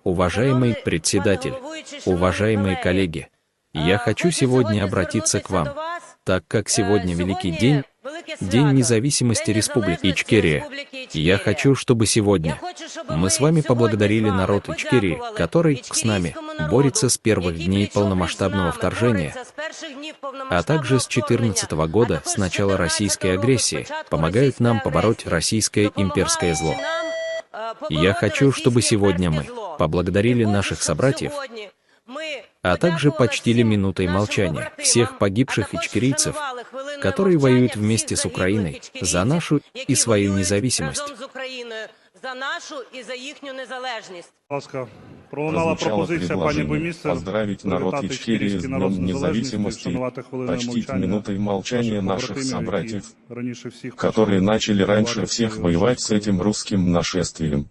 Уважаемый председатель, уважаемые коллеги, я хочу сегодня обратиться к вам, так как сегодня Великий день, День независимости Республики Ичкерия. Я хочу, чтобы сегодня мы с вами поблагодарили народ Ичкерии, который с нами борется с первых дней полномасштабного вторжения, а также с 2014 года, с начала российской агрессии, помогают нам побороть российское имперское зло. Я хочу, чтобы сегодня мы поблагодарили наших собратьев, а также почтили минутой молчания всех погибших ичкерийцев, которые воюют вместе с Украиной за нашу и свою независимость. Прозвучала предложение поздравить народ Ичкерии с Днем независимости, почтить минутой молчания наших собратьев, которые начали раньше всех воевать с этим русским нашествием.